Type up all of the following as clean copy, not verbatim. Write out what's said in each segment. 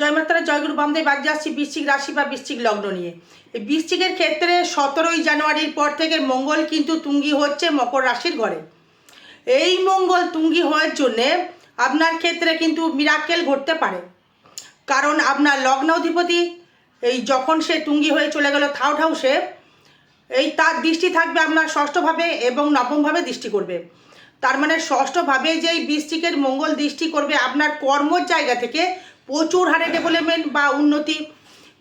জয় মাতারা জয়গুরু বামদেব। আজ আসছি বৃশ্চিক রাশি বা বৃশ্চিক লগ্ন নিয়ে। এই বৃশ্চিকের ক্ষেত্রে 17ই জানুয়ারির পর থেকে মঙ্গল কিন্তু তুঙ্গি হচ্ছে মকর রাশির ঘরে। এই মঙ্গল তুঙ্গি হওয়ার জন্যে আপনার ক্ষেত্রে কিন্তু মিরাক্কেল ঘটতে পারে, কারণ আপনার লগ্ন অধিপতি এই যখন সে তুঙ্গি হয়ে চলে গেল থার্ড হাউসে, এই তার দৃষ্টি থাকবে আপনার ষষ্ঠভাবে এবং নবমভাবে দৃষ্টি করবে। তার মানে ষষ্ঠভাবে যেই বৃশ্চিকের মঙ্গল দৃষ্টি করবে আপনার কর্মর জায়গা থেকে প্রচুর হারে ডেভেলপমেন্ট বা উন্নতি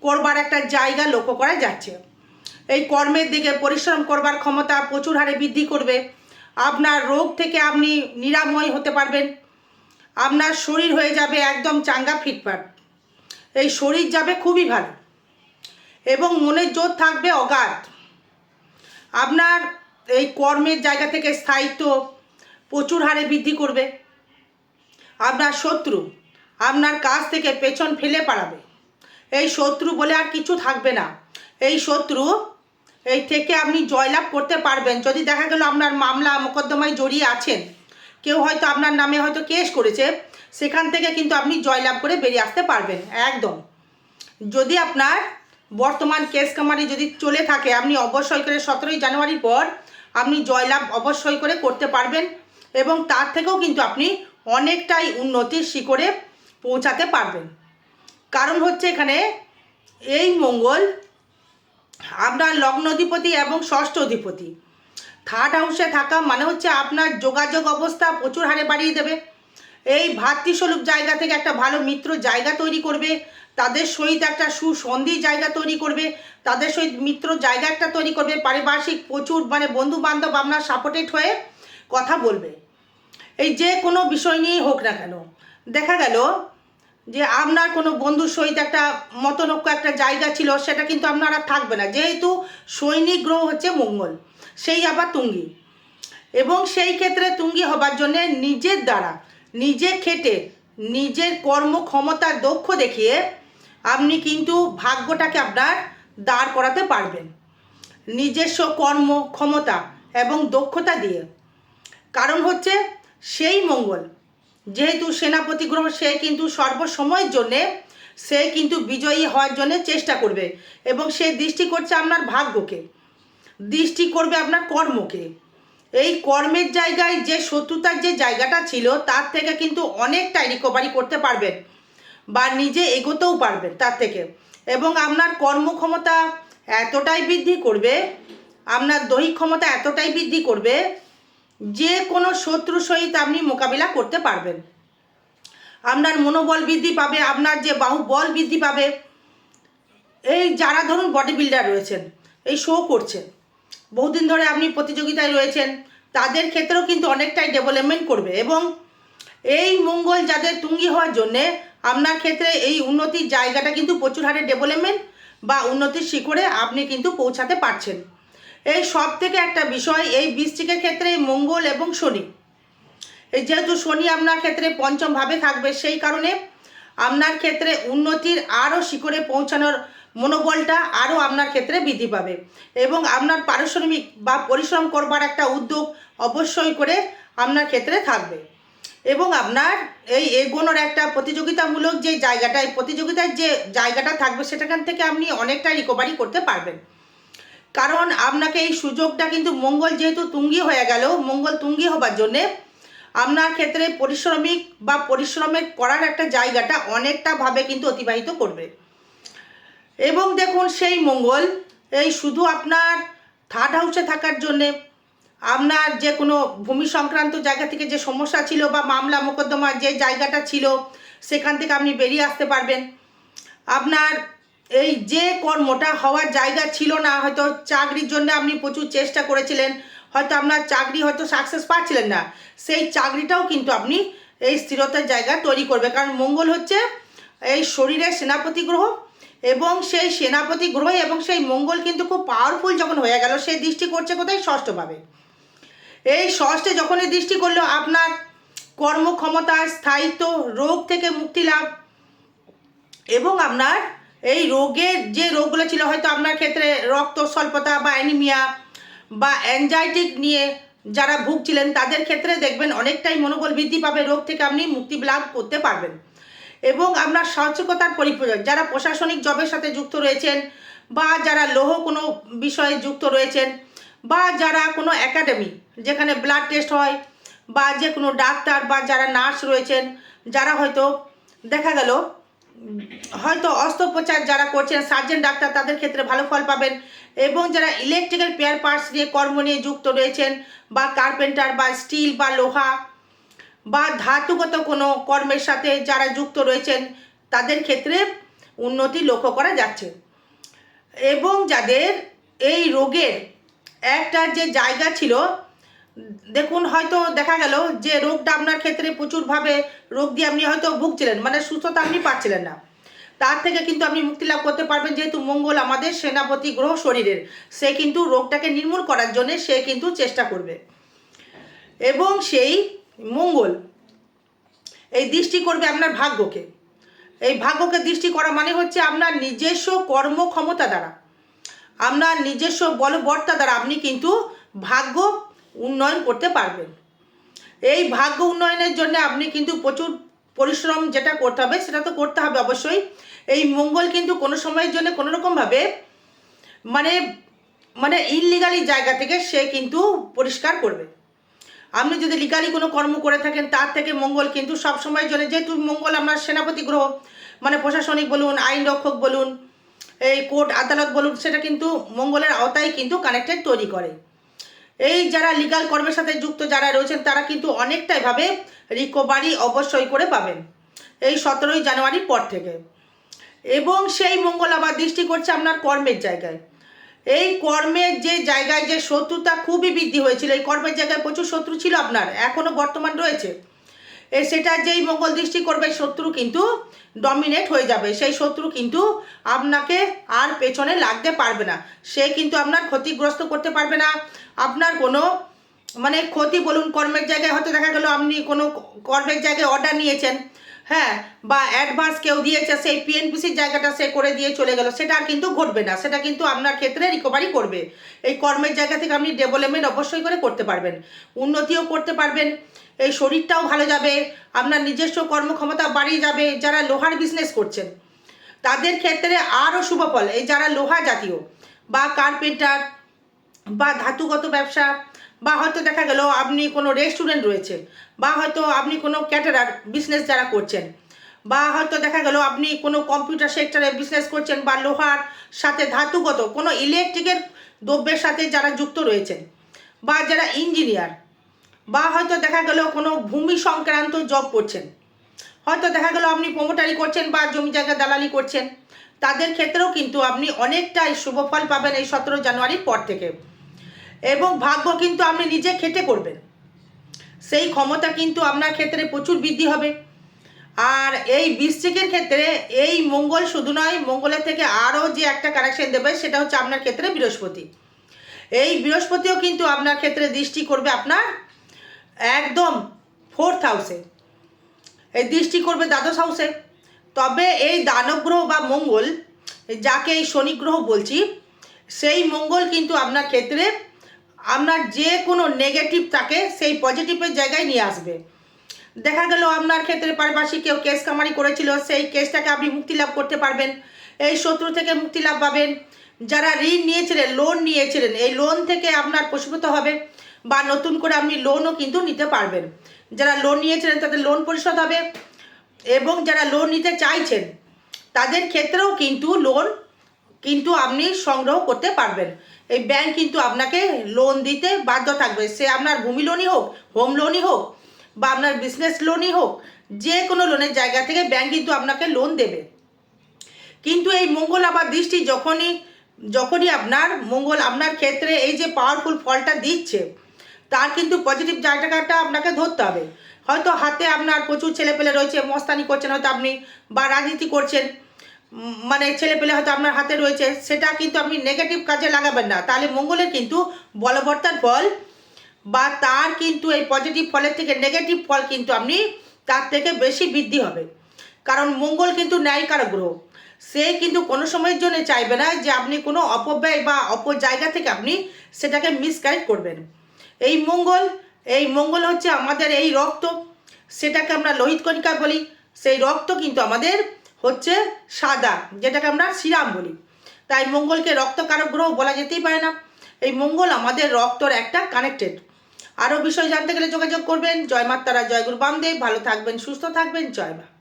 করবার একটা জায়গা লক্ষ্য করা যাচ্ছে। এই কর্মের দিকে পরিশ্রম করবার ক্ষমতা প্রচুর হারে বৃদ্ধি করবে। আপনার রোগ থেকে আপনি নিরাময় হতে পারবেন। আপনার শরীর হয়ে যাবে একদম চাঙ্গা ফিটফাট। এই শরীর যাবে খুবই ভালো এবং মনের জোর থাকবে অগাধ। আপনার এই কর্মের জায়গা থেকে স্থায়িত্ব প্রচুর হারে বৃদ্ধি করবে। আপনার শত্রু আপনার কাছ থেকে পেছন ফেলে পালাবে। এই শত্রু বলে আর কিছু থাকবে না। এই শত্রু এই থেকে আপনি জয়লাভ করতে পারবেন। যদি দেখা গেল আপনার মামলা মোকদ্দমায় জড়িয়ে আছেন, কেউ হয়তো আপনার নামে হয়তো কেস করেছে, সেখান থেকে কিন্তু আপনি জয়লাভ করে বেরিয়ে আসতে পারবেন একদম। যদি আপনার বর্তমান কেস কামারি যদি চলে থাকে, আপনি অবশ্যই করে 17ই জানুয়ারির পর আপনি জয়লাভ অবশ্যই করে করতে পারবেন এবং তার থেকেও কিন্তু আপনি অনেকটাই উন্নতির শিখরে পৌঁছাতে পারবেন। কারণ হচ্ছে এখানে এই মঙ্গল আপনার লগ্ন অধিপতি এবং ষষ্ঠ অধিপতি থার্ড হাউসে থাকা মানে হচ্ছে আপনার যোগাযোগ অবস্থা প্রচুর হারে বাড়িয়ে দেবে। এই ভাতৃস্বরূপ জায়গা থেকে একটা ভালো মিত্র জায়গা তৈরি করবে, তাদের সহিত একটা সুসন্ধি জায়গা তৈরি করবে, তাদের সহিত মিত্র জায়গা একটা তৈরি করবে। পারিপার্শ্বিক প্রচুর মানে বন্ধু বান্ধব আপনার সাপোর্টেড হয়ে কথা বলবে। এই যে কোনো বিষয় নিয়েই হোক না কেন, দেখা গেল যে আপনার কোনো বন্ধুর সহিত একটা মতনৈক্য একটা জায়গা ছিল, সেটা কিন্তু আপনার আর থাকবে না, যেহেতু সৈনিক গ্রহ হচ্ছে মঙ্গল, সেই আবার তুঙ্গি। এবং সেই ক্ষেত্রে তুঙ্গি হবার জন্যে নিজের দ্বারা নিজে খেটে নিজের কর্মক্ষমতার দক্ষ দেখিয়ে আপনি কিন্তু ভাগ্যটাকে আপনার দাঁড় করাতে পারবেন নিজস্ব কর্মক্ষমতা এবং দক্ষতা দিয়ে। কারণ হচ্ছে সেই মঙ্গল যেহেতু সেনাপতি গ্রহ, সে কিন্তু সর্বসময়ের জন্যে সে কিন্তু বিজয়ী হওয়ার জন্য চেষ্টা করবে এবং সে দৃষ্টি করছে আপনার ভাগ্যকে, দৃষ্টি করবে আপনার কর্মকে। এই কর্মের জায়গায় যে শত্রুতার যে জায়গাটা ছিল তার থেকে কিন্তু অনেকটাই রিকভারি করতে পারবেন বা নিজে এগোতেও পারবেন তার থেকে। এবং আপনার কর্মক্ষমতা এতটাই বৃদ্ধি করবে, আপনার দৈহিক ক্ষমতা এতটাই বৃদ্ধি করবে যে কোনো শত্রুর সহিত আপনি মোকাবিলা করতে পারবেন। আপনার মনোবল বৃদ্ধি পাবে, আপনার যে বাহুবল বৃদ্ধি পাবে। এই যারা ধরুন বডি বিল্ডার রয়েছেন, এই শো করছেন, বহুদিন ধরে আপনি প্রতিযোগিতায় রয়েছেন, তাদের ক্ষেত্রেও কিন্তু অনেকটাই ডেভেলপমেন্ট করবে। এবং এই মঙ্গল যাদের তুঙ্গি হওয়ার জন্যে আপনার ক্ষেত্রে এই উন্নতির জায়গাটা কিন্তু প্রচুর হারে ডেভেলপমেন্ট বা উন্নতির শিখরে আপনি কিন্তু পৌঁছাতে পারছেন। এই সব থেকে একটা বিষয়, এই বৃশ্চিকের ক্ষেত্রে এই মঙ্গল এবং শনি, এই যেহেতু শনি আপনার ক্ষেত্রে পঞ্চমভাবে থাকবে, সেই কারণে আপনার ক্ষেত্রে উন্নতির আরও শিখরে পৌঁছানোর মনোবলটা আরও আপনার ক্ষেত্রে বৃদ্ধি পাবে এবং আপনার পারিশ্রমিক বা পরিশ্রম করবার একটা উদ্যোগ অবশ্যই করে আপনার ক্ষেত্রে থাকবে। এবং আপনার এই এগোনোর একটা প্রতিযোগিতামূলক যে জায়গাটা, এই প্রতিযোগিতার যে জায়গাটা থাকবে, সেটাখান থেকে আপনি অনেকটা রিকভারি করতে পারবেন। কারণ আপনাকে এই সুযোগটা কিন্তু মঙ্গল যেহেতু তুঙ্গি হয়ে গেল, মঙ্গল তুঙ্গি হবার জন্যে আপনার ক্ষেত্রে পরিশ্রমিক বা পরিশ্রমের করার একটা জায়গাটা অনেকটাভাবে কিন্তু অতিবাহিত করবে। এবং দেখুন সেই মঙ্গল এই শুধু আপনার থার্ড হাউসে থাকার জন্যে আপনার যে কোনো ভূমি সংক্রান্ত জায়গা থেকে যে সমস্যা ছিল বা মামলা মোকদ্দমার যে জায়গাটা ছিল, সেখান থেকে আপনি বেরিয়ে আসতে পারবেন। আপনার এই যে কর্মটা হওয়ার জায়গা ছিল না, হয়তো চাকরির জন্য আপনি প্রচুর চেষ্টা করেছিলেন, হয়তো আপনার চাকরি হয়তো সাকসেস পাচ্ছিলেন না, সেই চাকরিটাও কিন্তু আপনি এই স্থিরতার জায়গা তৈরি করবে। কারণ মঙ্গল হচ্ছে এই শরীরের সেনাপতি গ্রহ এবং সেই সেনাপতি গ্রহ এবং সেই মঙ্গল কিন্তু খুব পাওয়ারফুল যখন হয়ে গেল, সে দৃষ্টি করছে কোথায়? ষষ্ঠভাবে। এই ষষ্ঠে যখনই দৃষ্টি করলো আপনার কর্মক্ষমতা, স্থায়িত্ব, রোগ থেকে মুক্তি লাভ এবং আপনার এই রোগের যে রোগগুলো ছিল, হয়তো আপনার ক্ষেত্রে রক্ত স্বল্পতা বা অ্যানিমিয়া বা অ্যাংজাইটি নিয়ে যারা ভুগছিলেন, তাদের ক্ষেত্রে দেখবেন অনেকটাই মনোবল বৃদ্ধি পাবে, রোগ থেকে আপনি মুক্তি লাভ করতে পারবেন। এবং আপনার সাহসিকতার পরিপূরক। যারা প্রশাসনিক জবের সাথে যুক্ত রয়েছেন, বা যারা লৌহ কোনো বিষয়ে যুক্ত রয়েছেন, বা যারা কোনো একাডেমি যেখানে ব্লাড টেস্ট হয়, বা যে কোনো ডাক্তার বা যারা নার্স রয়েছেন, যারা হয়তো দেখা গেল হয়তো অস্ত্রোপচার যারা করছেন, সার্জন ডাক্তার, তাদের ক্ষেত্রে ভালো ফল পাবেন। এবং যারা ইলেকট্রিক্যাল পেয়ার পার্টস নিয়ে কর্ম নিয়ে যুক্ত রয়েছেন, বা কার্পেন্টার বা স্টিল বা লোহা বা ধাতুগত কোনো কর্মের সাথে যারা যুক্ত রয়েছেন, তাদের ক্ষেত্রে উন্নতি লক্ষ্য করা যাচ্ছে। এবং যাদের এই রোগের একটা যে জায়গা ছিল, দেখুন হয়তো দেখা গেল যে রোগটা আপনার ক্ষেত্রে প্রচুরভাবে রোগ দিয়ে আপনি হয়তো ভুগছিলেন, মানে সুস্থতা আপনি পাচ্ছিলেন না, তার থেকে কিন্তু আপনি মুক্তি লাভ করতে পারবেন। যেহেতু মঙ্গল আমাদের সেনাপতি গ্রহ শরীরের, সে কিন্তু রোগটাকে নির্মূল করার জন্য সে কিন্তু চেষ্টা করবে। এবং সেই মঙ্গল এই দৃষ্টি করবে আপনার ভাগ্যকে। এই ভাগ্যকে দৃষ্টি করা মানে হচ্ছে আপনার নিজস্ব কর্মক্ষমতা দ্বারা, আপনার নিজস্ব বলবর্তা দ্বারা আপনি কিন্তু ভাগ্য উন্নয়ন করতে পারবেন। এই ভাগ্য উন্নয়নের জন্য আপনি কিন্তু প্রচুর পরিশ্রম যেটা করতে হবে সেটা তো করতে হবে অবশ্যই। এই মঙ্গল কিন্তু কোনো সময়ের জন্য কোনো রকমভাবে মানে মানে ইললিগালি জায়গা থেকে সে কিন্তু পরিষ্কার করবে। আপনি যদি লিগালি কোনো কর্ম করে থাকেন, তার থেকে মঙ্গল কিন্তু সব সময়ের জন্য, যেহেতু মঙ্গল আপনার সেনাপতি গ্রহ, মানে প্রশাসনিক বলুন, আইন রক্ষক বলুন, এই কোর্ট আদালত বলুন, সেটা কিন্তু মঙ্গলের আওতায় কিন্তু কানেক্টেড তৈরি করে। এই যারা লিগাল কর্মের সাথে যুক্ত যারা রয়েছেন, তারা কিন্তু অনেকটাইভাবে রিকভারি অবশ্যই করে পাবেন এই 17ই জানুয়ারির পর থেকে। এবং সেই মঙ্গল আবার দৃষ্টি করছে আপনার কর্মের জায়গায়। এই কর্মের যে জায়গায় যে শত্রুতা খুবই বৃদ্ধি হয়েছিল, এই কর্মের জায়গায় প্রচুর শত্রু ছিল আপনার, এখনও বর্তমান রয়েছে। সেটা যেই মঙ্গল দৃষ্টি করবে, শত্রু কিন্তু ডমিনেট হয়ে যাবে। সেই শত্রু কিন্তু আপনাকে আর পেছনে লাগতে পারবে না, সে কিন্তু আপনার ক্ষতিগ্রস্ত করতে পারবে না। আপনার কোনো মানে ক্ষতি বলুন, কর্মের জায়গায় হয়তো দেখা গেল আপনি কোনো কর্মের জায়গায় অর্ডার নিয়েছেন, হ্যাঁ, বা অ্যাডভান্স কেউ দিয়েছে, সেই পিএনপিসির জায়গাটা সে করে দিয়ে চলে গেল, সেটা আর কিন্তু ঘটবে না। সেটা কিন্তু আপনার ক্ষেত্রে রিকভারি করবে। এই কর্মের জায়গা থেকে আপনি ডেভেলপমেন্ট অবশ্যই করে করতে পারবেন, উন্নতিও করতে পারবেন। এই শরীরটাও ভালো যাবে, আপনার নিজস্ব কর্মক্ষমতা বাড়িয়ে যাবে। যারা লোহার বিজনেস করছেন তাদের ক্ষেত্রে আরও শুভ ফল। এই যারা লোহা জাতীয় বা কার্পেন্টার বা ধাতুগত ব্যবসা, বা হয়তো দেখা গেল আপনি কোনো রেস্টুরেন্ট রয়েছে, বা হয়তো আপনি কোনো ক্যাটারার বিজনেস যারা করছেন, বা হয়তো দেখা গেল আপনি কোনো কম্পিউটার সেক্টরে বিজনেস করছেন, বা লোহার সাথে ধাতুগত কোনো ইলেকট্রিকের দ্রব্যের সাথে যারা যুক্ত রয়েছেন, বা যারা ইঞ্জিনিয়ার, বা হয়তো দেখা গেল কোনো ভূমি সংক্রান্ত জব করছেন, হয়তো দেখা গেল আপনি প্রমোটারি করছেন বা জমি জায়গা দালালি করছেন, তাদের ক্ষেত্রেও কিন্তু আপনি অনেকটাই শুভ ফল পাবেন এই 17 জানুয়ারির পর থেকে। এবং ভাগ্য কিন্তু আপনি নিজে খেটে করবেন, সেই ক্ষমতা কিন্তু আপনার ক্ষেত্রে প্রচুর বৃদ্ধি হবে। আর এই বৃশ্চিকের ক্ষেত্রে এই মঙ্গল শুধু নয়, মঙ্গলের থেকে আরও যে একটা কানেকশন দেবে সেটা হচ্ছে আপনার ক্ষেত্রে বৃহস্পতি। এই বৃহস্পতিও কিন্তু আপনার ক্ষেত্রে দৃষ্টি করবে আপনার একদম 4th হাউসে, এই দৃষ্টি করবে দ্বাদশ হাউসে। তবে এই দানব গ্রহ বা মঙ্গল, যাকে এই শনি গ্রহ বলছি, সেই মঙ্গল কিন্তু আপনার ক্ষেত্রে আপনার যে কোনো নেগেটিভ থাকে সেই পজিটিভের জায়গায় নিয়ে আসবে। দেখা গেল আপনার ক্ষেত্রে পারিপার্শ্বিক কেউ কেস কামারি করেছিল, সেই কেসটাকে আপনি মুক্তি লাভ করতে পারবেন, এই শত্রু থেকে মুক্তি লাভ পাবেন। যারা ঋণ নিয়েছিলেন, লোন নিয়েছিলেন, এই লোন থেকে আপনার প্রস্ফুটিত হবে, বা নতুন করে আপনি লোনও কিন্তু নিতে পারবেন। যারা লোন নিয়েছিলেন তাদের লোন পরিশোধ হবে, এবং যারা লোন নিতে চাইছেন তাদের ক্ষেত্রেও কিন্তু লোন কিন্তু আপনি সংগ্রহ করতে পারবেন। এই ব্যাংক কিন্তু আপনাকে লোন দিতে বাধ্য থাকবে, সে আপনার ভূমি লোনই হোক, হোম লোনই হোক, বা আপনার বিজনেস লোনই হোক, যে কোনো লোনের জায়গা থেকে ব্যাংক কিন্তু আপনাকে লোন দেবে। কিন্তু এই মঙ্গল আবার দৃষ্টি যখনই আপনার মঙ্গল আপনার ক্ষেত্রে এই যে পাওয়ারফুল ফলটা দিচ্ছে, তার কিন্তু পজিটিভ জায়গাটা আপনাকে ধরতে হবে। হয়তো হাতে আপনার প্রচুর ছেলেপেলে রয়েছে, মস্তানি করছেন হয়তো আপনি, বা রাজনীতি করছেন, মানে ছেলেপেলে হয়তো আপনার হাতে রয়েছে, সেটা কিন্তু আপনি নেগেটিভ কাজে লাগাবেন না, তাহলে মঙ্গলের কিন্তু বলবর্তার ফল বা তার কিন্তু এই পজিটিভ ফলের থেকে নেগেটিভ ফল কিন্তু আপনি তার থেকে বেশি বৃদ্ধি হবে। কারণ মঙ্গল কিন্তু ন্যায়কারক গ্রহ, সে কিন্তু কোনো সময়ের জন্য চাইবে না যে আপনি কোনো অপব্যয় বা জায়গা থেকে আপনি সেটাকে মিসগাইড করবেন। এই মঙ্গল হচ্ছে আমাদের এই রক্ত, সেটাকে আমরা লোহিত কণিকা বলি, সেই রক্ত কিন্তু আমাদের হচ্ছে সাদা, যেটাকে আমরা সিরাম বলি। তাই মঙ্গলকে রক্তকারক গ্রহ বলা যেতেই পারে না। এই মঙ্গল আমাদের রক্তর একটা কানেক্টেড। আরও বিষয় জানতে গেলে যোগাযোগ করবেন। জয় মাতারা, জয় গুরু বামদেব। ভালো থাকবেন, সুস্থ থাকবেন। জয় মা।